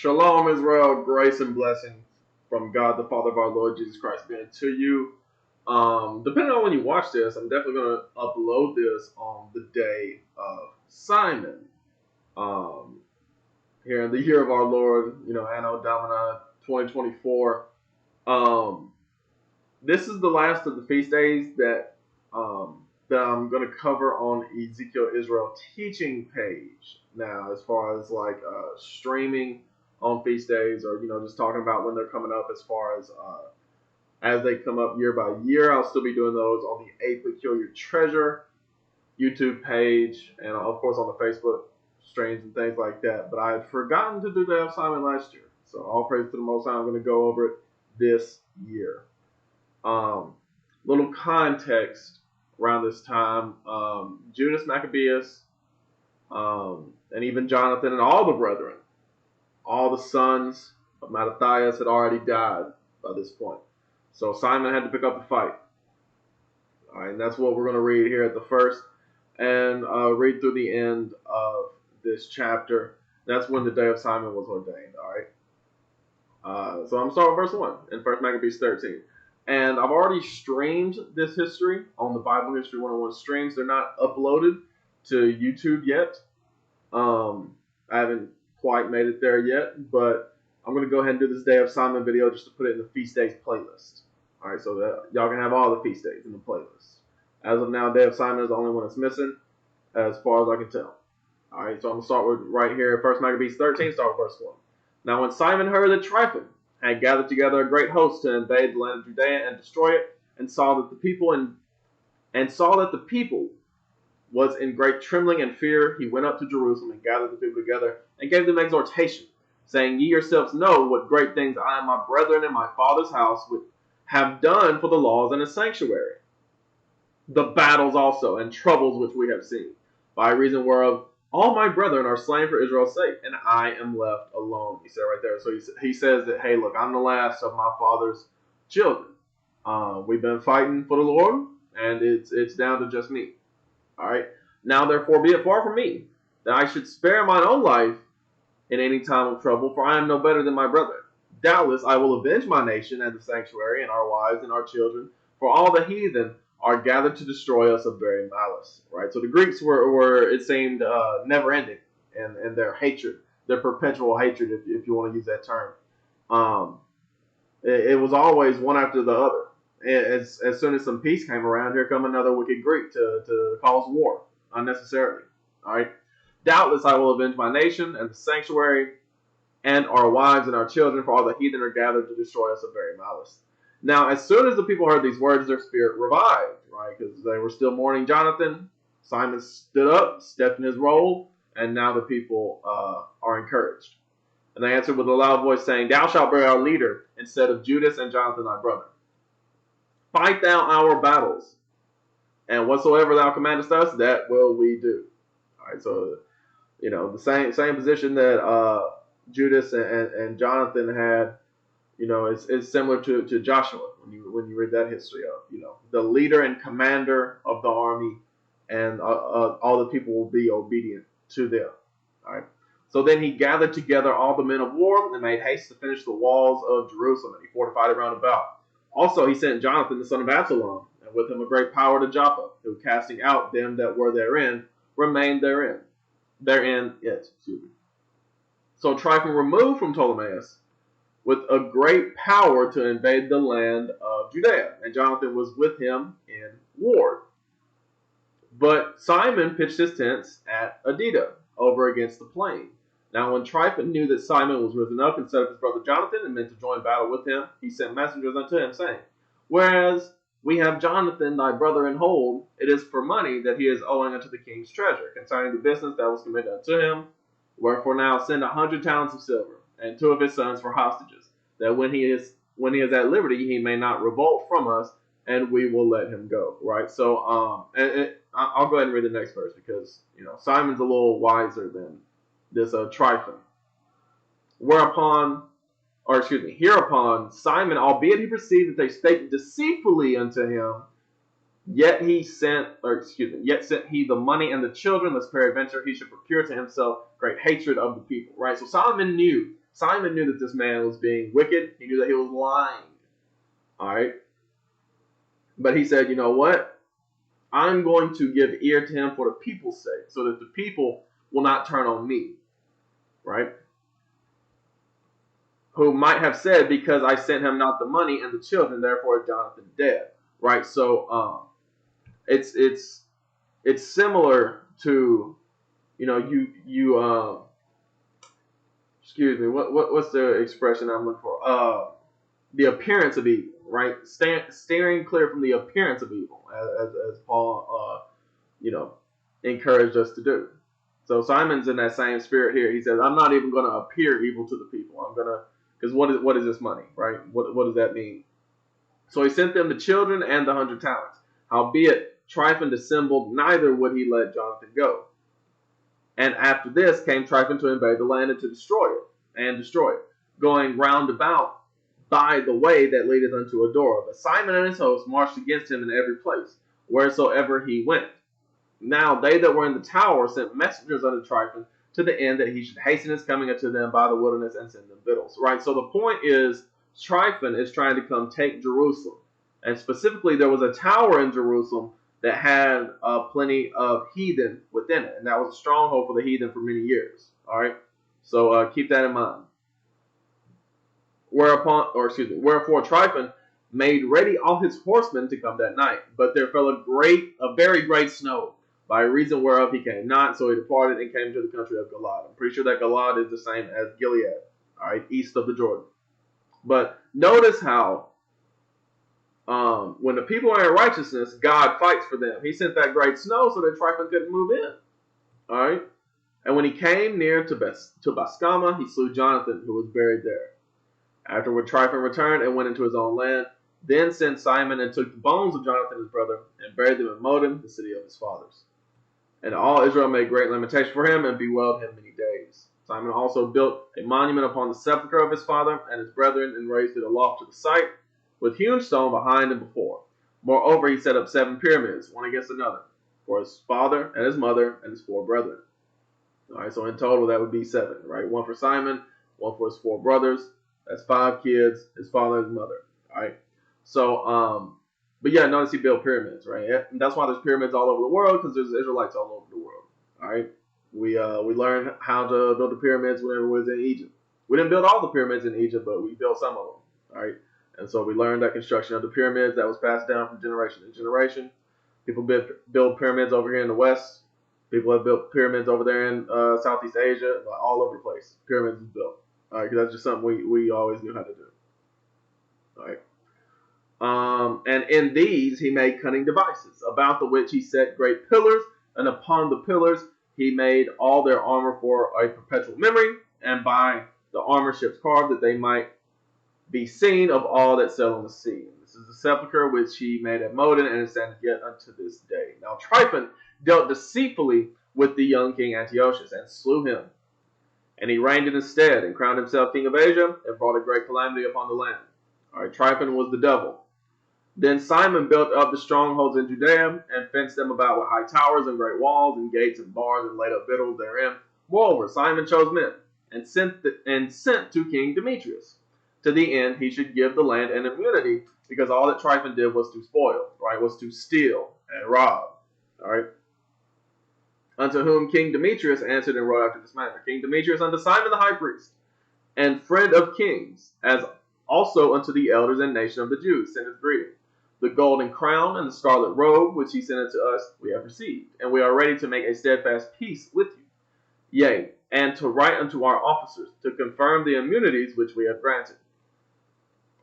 Shalom, Israel. Grace and blessing from God, the Father of our Lord Jesus Christ, be unto you. Depending on when you watch this, I'm definitely going to upload this on the day of Simon. Here in the year of our Lord, Anno Domini 2024. This is the last of the feast days that I'm going to cover on Ezekiel Israel teaching page. Now, as far as like streaming on feast days, or just talking about when they're coming up, as they come up year by year, I'll still be doing those on the A Peculiar Treasure YouTube page, and of course on the Facebook streams and things like that. But I had forgotten to do Day of Simon last year, so all praise to the Most High. I'm going to go over it this year. Little context around this time: Judas Maccabeus, and even Jonathan and all the brethren, all the sons of Mattathias had already died by this point. So Simon had to pick up the fight. All right, and that's what we're going to read here at the first, and read through the end of this chapter. That's when the day of Simon was ordained. All right. So I'm starting with verse 1 in 1 Maccabees 13. And I've already streamed this history on the Bible History 101 streams. They're not uploaded to YouTube yet. I haven't quite made it there yet, but I'm going to go ahead and do this Day of Simon video just to put it in the Feast Days playlist. All right, so that y'all can have all the feast days in the playlist. As of now, Day of Simon is the only one that's missing, as far as I can tell. All right, so I'm going to start with right here, 1 Maccabees 13, start with verse 1. Now when Simon heard that Tryphon had gathered together a great host to invade the land of Judea and destroy it, and saw that the people was in great trembling and fear, he went up to Jerusalem and gathered the people together and gave them exhortation, saying, Ye yourselves know what great things I and my brethren in my father's house would have done for the laws and the sanctuary, the battles also and troubles which we have seen, by reason whereof all my brethren are slain for Israel's sake, and I am left alone. He said right there. So he says that, hey, look, I'm the last of my father's children. We've been fighting for the Lord, and it's down to just me. All right. Now, therefore, be it far from me that I should spare mine own life in any time of trouble, for I am no better than my brethren. Doubtless, I will avenge my nation and the sanctuary and our wives and our children, for all the heathen are gathered to destroy us of very malice. Right. So the Greeks were it seemed, never ending in their hatred, their perpetual hatred, if you want to use that term. It was always one after the other. As soon as some peace came around, here come another wicked Greek to cause war unnecessarily. All right. Doubtless I will avenge my nation and the sanctuary and our wives and our children, for all the heathen are gathered to destroy us of very malice. Now, as soon as the people heard these words, their spirit revived, right? Because they were still mourning Jonathan. Simon stood up, stepped in his role, and now the people are encouraged. And they answered with a loud voice, saying, Thou shalt bear our leader instead of Judas and Jonathan thy brother. Fight thou our battles, and whatsoever thou commandest us, that will we do. All right, so the same position that Judas and Jonathan had, is similar to Joshua when you read that history of the leader and commander of the army, and all the people will be obedient to them. All right. So then he gathered together all the men of war and made haste to finish the walls of Jerusalem, and he fortified it round about. Also he sent Jonathan the son of Absalom, and with him a great power to Joppa, who casting out them that were therein, remained therein. So Tryphon removed from Ptolemais with a great power to invade the land of Judea, and Jonathan was with him in war. But Simon pitched his tents at Adida, over against the plain. Now when Tryphon knew that Simon was risen up instead of his brother Jonathan, and meant to join battle with him, he sent messengers unto him, saying, Whereas we have Jonathan thy brother in hold, it is for money that he is owing unto the king's treasure, concerning the business that was committed unto him. Wherefore now send 100 talents of silver, and 2 of his sons for hostages, that when he is at liberty, he may not revolt from us, and we will let him go. Right. So I'll go ahead and read the next verse, because Simon's a little wiser than this Tryphon. Hereupon Simon, albeit he perceived that they spake deceitfully unto him, yet sent he the money and the children, lest peradventure he should procure to himself great hatred of the people. Right. So Simon knew Simon knew that this man was being wicked. He knew that he was lying. All right. But he said, you know what? I'm going to give ear to him for the people's sake, so that the people will not turn on me. Right? Who might have said, because I sent him not the money and the children, therefore Jonathan dead. Right? So it's similar to, you know, excuse me, what's the expression I'm looking for? The appearance of evil, right? Steering clear from the appearance of evil, as Paul, encouraged us to do. So Simon's in that same spirit here. He says, I'm not even going to appear evil to the people. I'm going to, because what is this money, right? What does that mean? So he sent them the children and the 100 talents. Howbeit, Tryphon dissembled, neither would he let Jonathan go. And after this came Tryphon to invade the land and to destroy it, going round about by the way that leadeth unto Adora. But Simon and his host marched against him in every place, wheresoever he went. Now they that were in the tower sent messengers unto Tryphon, to the end that he should hasten his coming unto them by the wilderness and send them victuals. Right? So the point is, Tryphon is trying to come take Jerusalem. And specifically, there was a tower in Jerusalem that had plenty of heathen within it. And that was a stronghold for the heathen for many years. All right? So keep that in mind. Wherefore Tryphon made ready all his horsemen to come that night. But there fell a very great snow, by reason whereof he came not. So he departed and came to the country of Galaad. I'm pretty sure that Galaad is the same as Gilead, all right, east of the Jordan. But notice how when the people are in righteousness, God fights for them. He sent that great snow so that Tryphon couldn't move in. All right? And when he came near to Bascama, he slew Jonathan, who was buried there. Afterward, Tryphon returned and went into his own land. Then sent Simon and took the bones of Jonathan his brother and buried them in Modin, the city of his fathers. And all Israel made great lamentation for him and bewailed him many days. Simon also built a monument upon the sepulchre of his father and his brethren and raised it aloft to the site, with hewn stone behind and before. Moreover, he set up 7 pyramids, one against another, for his father and his mother and his 4 brethren. All right, so in total that would be 7, right? 1 for Simon, 1 for his 4 brothers. That's 5 kids, his father and his mother. All right. So, but yeah, notice he built pyramids, right? And that's why there's pyramids all over the world, because there's Israelites all over the world. All right. We learned how to build the pyramids whenever we was in Egypt. We didn't build all the pyramids in Egypt, but we built some of them. All right. And so we learned that construction of the pyramids that was passed down from generation to generation. People build pyramids over here in the West. People have built pyramids over there in Southeast Asia, all over the place. Pyramids is built. All right, because that's just something we always knew how to do. All right. And in these he made cunning devices, about the which he set great pillars, and upon the pillars he made all their armor for a perpetual memory, and by the armor ships carved, that they might be seen of all that sail on the sea. This is the sepulchre which he made at Modin, and it standeth yet unto this day. Now Tryphon dealt deceitfully with the young king Antiochus, and slew him. And he reigned in his stead, and crowned himself king of Asia, and brought a great calamity upon the land. All right, Tryphon was the devil. Then Simon built up the strongholds in Judea, and fenced them about with high towers and great walls, and gates and bars, and laid up victuals therein. Moreover, Simon chose men, and sent to King Demetrius, to the end he should give the land an immunity, because all that Tryphon did was to spoil, right, was to steal and rob. All right. Unto whom King Demetrius answered and wrote after this manner. King Demetrius unto Simon the high priest, and friend of kings, as also unto the elders and nation of the Jews, sendeth greeting. The golden crown and the scarlet robe, which he sent unto us, we have received, and we are ready to make a steadfast peace with you. Yea, and to write unto our officers, to confirm the immunities which we have granted.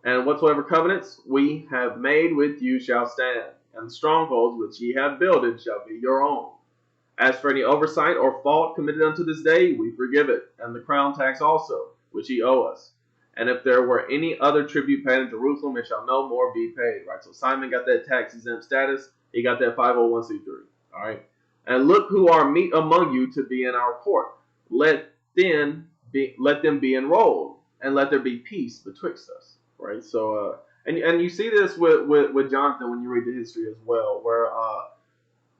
And whatsoever covenants we have made with you shall stand, and the strongholds which ye have builded shall be your own. As for any oversight or fault committed unto this day, we forgive it, and the crown tax also, which ye owe us. And if there were any other tribute paid in Jerusalem, it shall no more be paid. Right? So Simon got that tax-exempt status. He got that 501c3. All right? And look who are meet among you to be in our court. Let them be enrolled, and let there be peace betwixt us. Right? So, and you see this with Jonathan when you read the history as well, where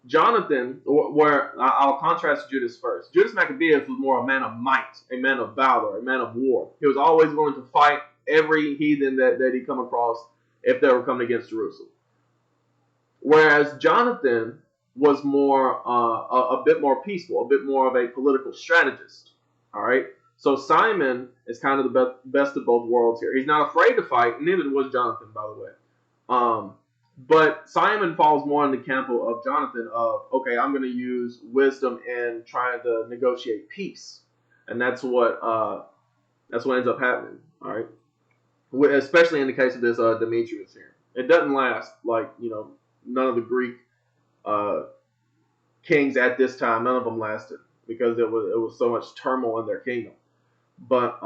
Jonathan, where I'll contrast Judas first. Judas Maccabeus was more a man of might, a man of valor, a man of war. He was always willing to fight every heathen that he come across if they were coming against Jerusalem. Whereas Jonathan was more a bit more peaceful, a bit more of a political strategist. All right. So Simon is kind of the best of both worlds here. He's not afraid to fight. Neither was Jonathan, by the way. But Simon falls more in the camp of Jonathan of, okay, I'm going to use wisdom in trying to negotiate peace, and that's what ends up happening. All right, especially in the case of this Demetrius here. It doesn't last like none of the Greek kings at this time. None of them lasted because it was so much turmoil in their kingdom. But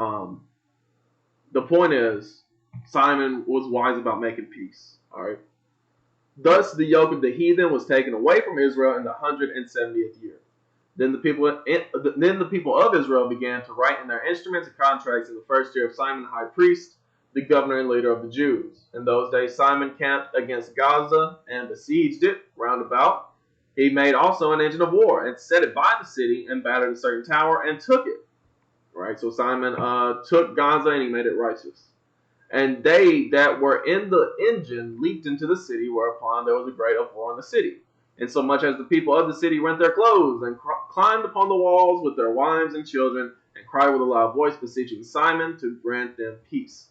the point is, Simon was wise about making peace. All right. Thus, the yoke of the heathen was taken away from Israel in the 170th year. Then the people of Israel began to write in their instruments and contracts in the first year of Simon the high priest, the governor and leader of the Jews. In those days, Simon camped against Gaza and besieged it round about. He made also an engine of war and set it by the city and battered a certain tower and took it. Right. So Simon took Gaza and he made it righteous. And they that were in the engine leaped into the city, whereupon there was a great uproar in the city. Insomuch as the people of the city rent their clothes and climbed upon the walls with their wives and children, and cried with a loud voice, beseeching Simon to grant them peace.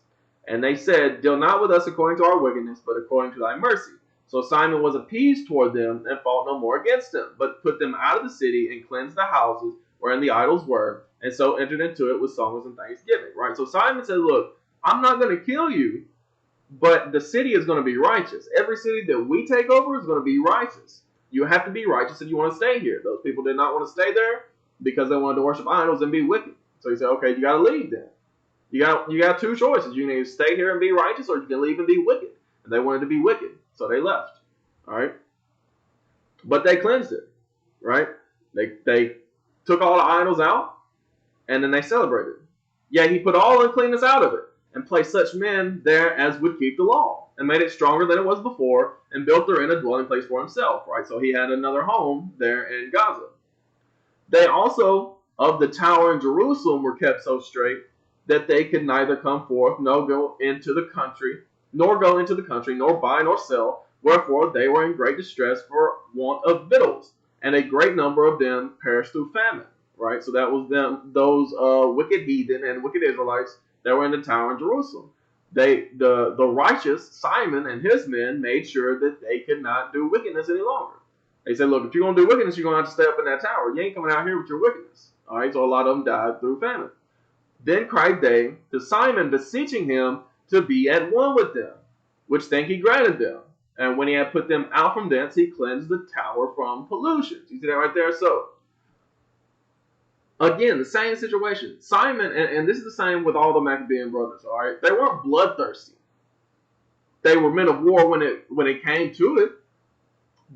And they said, deal not with us according to our wickedness, but according to thy mercy. So Simon was appeased toward them, and fought no more against them, but put them out of the city, and cleansed the houses wherein the idols were, and so entered into it with songs and thanksgiving. Right? So Simon said, look, I'm not going to kill you, but the city is going to be righteous. Every city that we take over is going to be righteous. You have to be righteous if you want to stay here. Those people did not want to stay there because they wanted to worship idols and be wicked. So he said, okay, you got to leave then. You got two choices. You can either stay here and be righteous, or you can leave and be wicked. And they wanted to be wicked, so they left. All right? But they cleansed it, right? They took all the idols out, and then they celebrated. Yet he put all uncleanness out of it, and placed such men there as would keep the law, and made it stronger than it was before, and built therein a dwelling place for himself. Right? So he had another home there in Gaza. They also, of the tower in Jerusalem, were kept so straight that they could neither come forth, nor go into the country, nor buy nor sell. Wherefore they were in great distress for want of victuals, and a great number of them perished through famine. Right? So that was those wicked heathen and wicked Israelites that were in the tower in Jerusalem. The righteous Simon and his men made sure that they could not do wickedness any longer. They said, look, if you're going to do wickedness, you're going to have to stay up in that tower. You ain't coming out here with your wickedness. All right, so a lot of them died through famine. Then cried they to Simon, beseeching him to be at one with them, which thing he granted them. And when he had put them out from thence, he cleansed the tower from pollutions. You see that right there? So, again, the same situation. Simon, and this is the same with all the Maccabean brothers, all right? They weren't bloodthirsty. They were men of war when it came to it,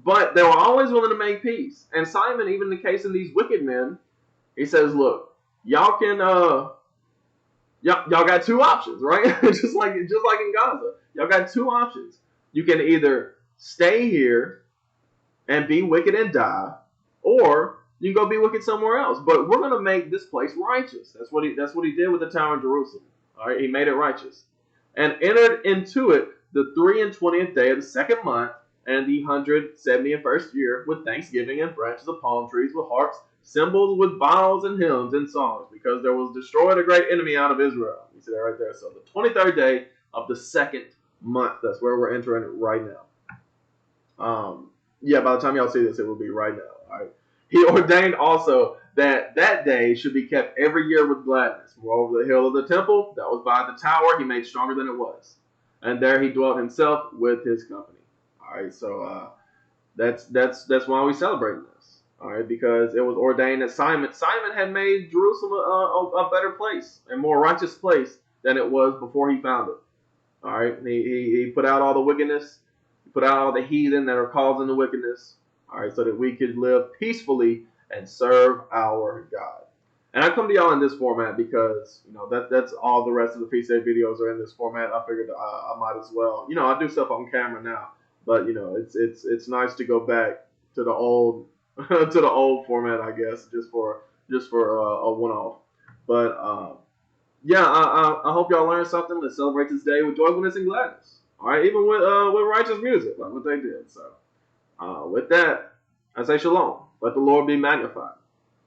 but they were always willing to make peace. And Simon, even in the case of these wicked men, he says, look, y'all can, y'all got two options, right? just like in Gaza. Y'all got two options. You can either stay here and be wicked and die, or you can go be wicked somewhere else. But we're going to make this place righteous. That's what he did with the tower in Jerusalem. All right, he made it righteous. And entered into it the 23rd day of the second month, and the 171st year, with thanksgiving and branches of palm trees, with harps, cymbals, with bowls and hymns and songs, because there was destroyed a great enemy out of Israel. You see that right there. So the 23rd day of the second month. That's where we're entering it right now. Yeah, by the time y'all see this, it will be right now. All right. He ordained also that day should be kept every year with gladness. Moreover, the hill of the temple that was by the tower, he made stronger than it was, and there he dwelt himself with his company. All right, so that's why we celebrate this. All right, because it was ordained that Simon had made Jerusalem a better place, a more righteous place than it was before he found it. All right, he put out all the wickedness, he put out all the heathen that are causing the wickedness. All right, so that we could live peacefully and serve our God. And I come to y'all in this format because that's all the rest of the feast day videos are in this format. I figured I might as well. I do stuff on camera now, but it's nice to go back to the old to the old format, I guess, just for a one-off. But yeah, I hope y'all learned something. Let's celebrate this day with joyfulness and gladness. All right, even with righteous music, like what they did. So with that, I say shalom. Let the Lord be magnified.